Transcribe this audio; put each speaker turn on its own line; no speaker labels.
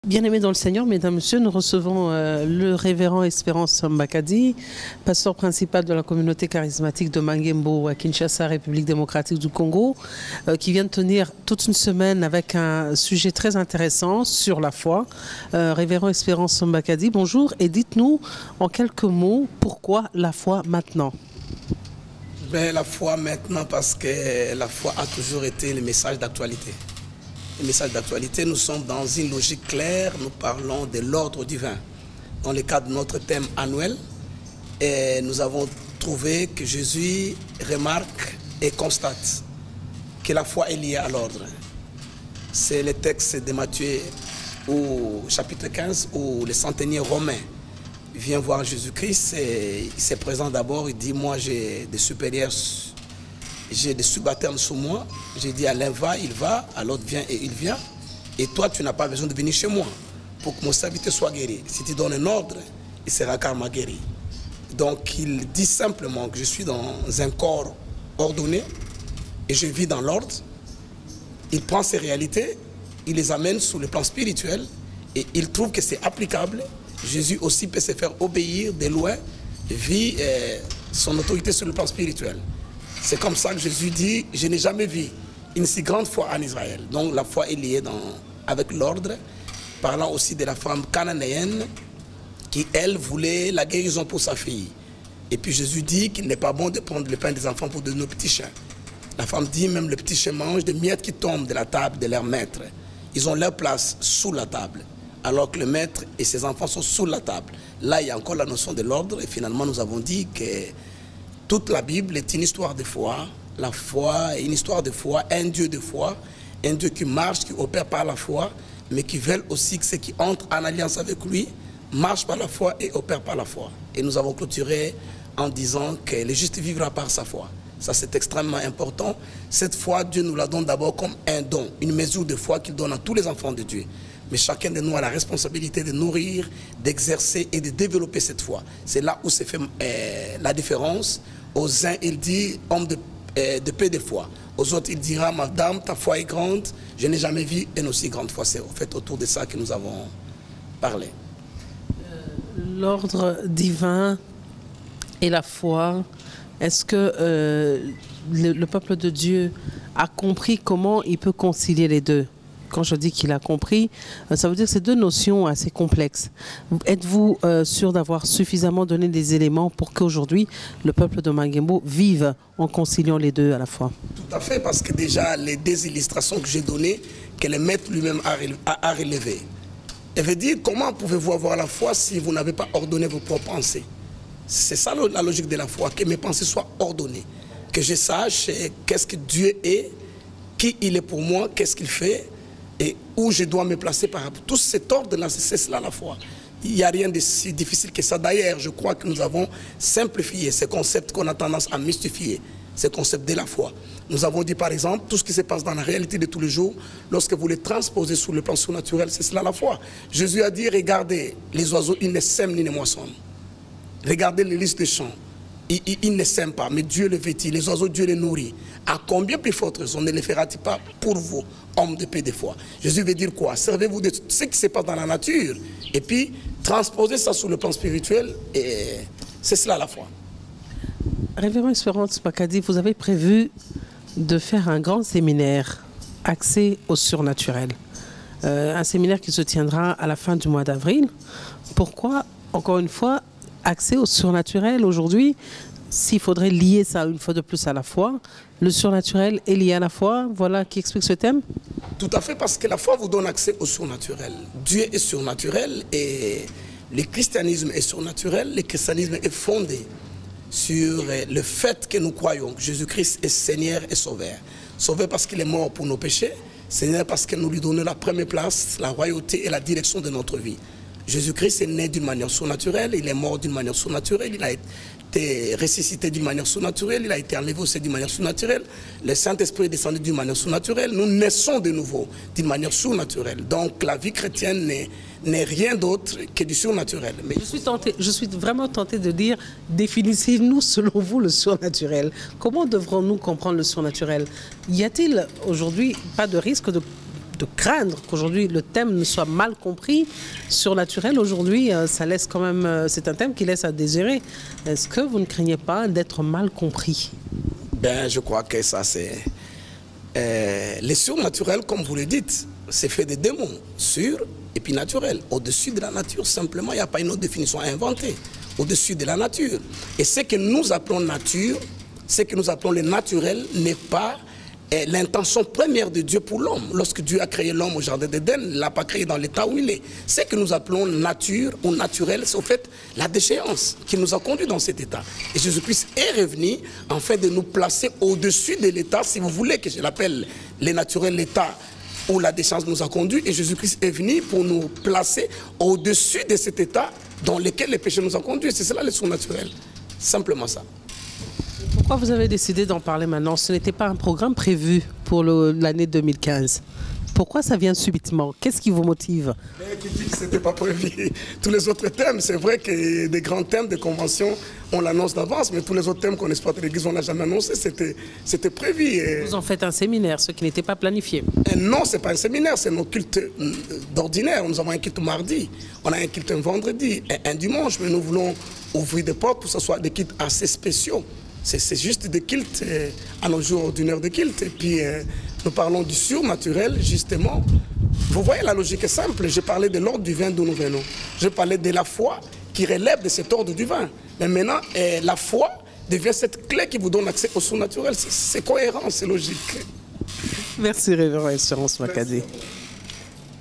Bien-aimés dans le Seigneur, mesdames, messieurs, nous recevons le révérend Espérance Mbakadi, pasteur principal de la communauté charismatique de Mangembo à Kinshasa, République démocratique du Congo, qui vient de tenir toute une semaine avec un sujet très intéressant sur la foi. Révérend Espérance Mbakadi, bonjour et dites-nous en quelques mots pourquoi la foi maintenant.
La foi maintenant parce que la foi a toujours été le message d'actualité. Le message d'actualité, nous sommes dans une logique claire, nous parlons de l'ordre divin. Dans le cadre de notre thème annuel, et nous avons trouvé que Jésus remarque et constate que la foi est liée à l'ordre. C'est le texte de Matthieu au chapitre 15 où le centenier romain vient voir Jésus-Christ et il se présente d'abord, il dit, moi j'ai des supérieurs, j'ai des subalternes sous moi. J'ai dit à l'un va, il va, à l'autre vient et il vient. Et toi, tu n'as pas besoin de venir chez moi pour que mon serviteur soit guéri. Si tu donnes un ordre, il sera carrément guéri. Donc il dit simplement que je suis dans un corps ordonné et je vis dans l'ordre. Il prend ces réalités, il les amène sur le plan spirituel et il trouve que c'est applicable. Jésus aussi peut se faire obéir de loin, vit son autorité sur le plan spirituel. C'est comme ça que Jésus dit, je n'ai jamais vu une si grande foi en Israël. Donc la foi est liée avec l'ordre, parlant aussi de la femme cananéenne qui, elle, voulait la guérison pour sa fille. Et puis Jésus dit qu'il n'est pas bon de prendre le pain des enfants pour donner aux petits chiens. La femme dit, même les petits chiens mangent des miettes qui tombent de la table de leur maître. Ils ont leur place sous la table, alors que le maître et ses enfants sont sous la table. Là, il y a encore la notion de l'ordre et finalement nous avons dit que toute la Bible est une histoire de foi. La foi est une histoire de foi, un Dieu de foi, un Dieu qui marche, qui opère par la foi, mais qui veut aussi que ceux qui entrent en alliance avec lui marchent par la foi et opèrent par la foi. Et nous avons clôturé en disant que le juste vivra par sa foi. Ça, c'est extrêmement important. Cette foi, Dieu nous la donne d'abord comme un don, une mesure de foi qu'il donne à tous les enfants de Dieu. Mais chacun de nous a la responsabilité de nourrir, d'exercer et de développer cette foi. C'est là où se fait la différence. Aux uns, il dit, homme de peu de foi. Aux autres, il dira, madame, ta foi est grande. Je n'ai jamais vu une aussi grande foi. C'est en fait autour de ça que nous avons parlé.
L'ordre divin et la foi, est-ce que le peuple de Dieu a compris comment il peut concilier les deux? Quand je dis qu'il a compris, ça veut dire que c'est deux notions assez complexes. Êtes-vous sûr d'avoir suffisamment donné des éléments pour qu'aujourd'hui, le peuple de Mangembo vive en conciliant les deux à la fois?
Tout à fait, parce que déjà, les deux illustrations que j'ai données, que le maître lui-même a relevées. Elle veut dire, comment pouvez-vous avoir la foi si vous n'avez pas ordonné vos propres pensées? C'est ça la logique de la foi, que mes pensées soient ordonnées. Que je sache qu'est-ce que Dieu est, qui il est pour moi, qu'est-ce qu'il fait, et où je dois me placer par rapport. Tout cet ordre-là, c'est cela la foi. Il n'y a rien de si difficile que ça. D'ailleurs, je crois que nous avons simplifié ces concepts qu'on a tendance à mystifier, ces concepts de la foi. Nous avons dit par exemple, tout ce qui se passe dans la réalité de tous les jours, lorsque vous les transposez sur le plan surnaturel, c'est cela la foi. Jésus a dit, regardez, les oiseaux, ils ne sèment ni ne moissonnent. Regardez les lys des champs. Ils ne s'aiment pas, mais Dieu les vêtit, les oiseaux, Dieu les nourrit. À combien plus forte raison ne les fera-t-il pas pour vous, hommes de paix de foi? Jésus veut dire quoi? Servez-vous de ce qui se passe dans la nature et puis transposez ça sur le plan spirituel et c'est cela la foi.
Révérend Espérance Mbakadi, vous avez prévu de faire un grand séminaire axé au surnaturel. Un séminaire qui se tiendra à la fin du mois d'avril. Pourquoi, encore une fois, accès au surnaturel aujourd'hui, s'il faudrait lier ça une fois de plus à la foi, le surnaturel est lié à la foi, voilà qui explique ce thème?
Tout à fait, parce que la foi vous donne accès au surnaturel. Dieu est surnaturel et le christianisme est surnaturel. Le christianisme est fondé sur le fait que nous croyons que Jésus-Christ est Seigneur et Sauveur. Sauveur parce qu'il est mort pour nos péchés, Seigneur parce que nous lui donnons la première place, la royauté et la direction de notre vie. Jésus-Christ est né d'une manière surnaturelle, il est mort d'une manière surnaturelle, il a été ressuscité d'une manière surnaturelle, il a été enlevé aussi d'une manière surnaturelle, le Saint-Esprit est descendu d'une manière surnaturelle, nous naissons de nouveau d'une manière surnaturelle. Donc la vie chrétienne n'est rien d'autre que du surnaturel. Mais
je suis vraiment tenté de dire, définissez-nous selon vous le surnaturel. Comment devrons-nous comprendre le surnaturel? Y a-t-il aujourd'hui pas de risque de craindre qu'aujourd'hui le thème ne soit mal compris. Surnaturel, aujourd'hui, ça laisse quand même, c'est un thème qui laisse à désirer. Est-ce que vous ne craignez pas d'être mal compris?
Ben, je crois que ça, c'est... les surnaturels, comme vous le dites, c'est fait des démons, sur et puis naturel. Au-dessus de la nature, simplement, il n'y a pas une autre définition à inventer. Au-dessus de la nature. Et ce que nous appelons nature, ce que nous appelons le naturel, n'est pas l'intention première de Dieu pour l'homme. Lorsque Dieu a créé l'homme au jardin d'Éden, il ne l'a pas créé dans l'état où il est. Ce que nous appelons nature ou naturel, c'est au fait la déchéance qui nous a conduits dans cet état. Et Jésus-Christ est revenu en fait de nous placer au-dessus de l'état, si vous voulez que je l'appelle le naturel, l'état où la déchéance nous a conduits. Et Jésus-Christ est venu pour nous placer au-dessus de cet état dans lequel les péchés nous ont conduits. C'est cela le surnaturel. Simplement ça.
Pourquoi vous avez décidé d'en parler maintenant? Ce n'était pas un programme prévu pour l'année 2015. Pourquoi ça vient subitement? Qu'est-ce qui vous motive?
Ce n'était pas prévu. Tous les autres thèmes, c'est vrai que des grands thèmes de convention, on l'annonce d'avance, mais tous les autres thèmes qu'on exploite à l'église, on ne l'a jamais annoncé, c'était prévu.
Vous en faites un séminaire, ce qui n'était pas planifié.
Et non, ce n'est pas un séminaire, c'est nos cultes d'ordinaire. Nous avons un culte mardi, on a un culte un vendredi, un dimanche, mais nous voulons ouvrir des portes pour que ce soit des cultes assez spéciaux. C'est juste des cultes à nos jours ordinaires de cultes. Et puis, nous parlons du surnaturel, justement. Vous voyez, la logique est simple. Je parlais de l'ordre du vin d'où nous venons. Je parlais de la foi qui relève de cet ordre du vin. Mais maintenant, la foi devient cette clé qui vous donne accès au surnaturel. C'est cohérent, c'est logique.
Merci, Révérend Espérance Makadé.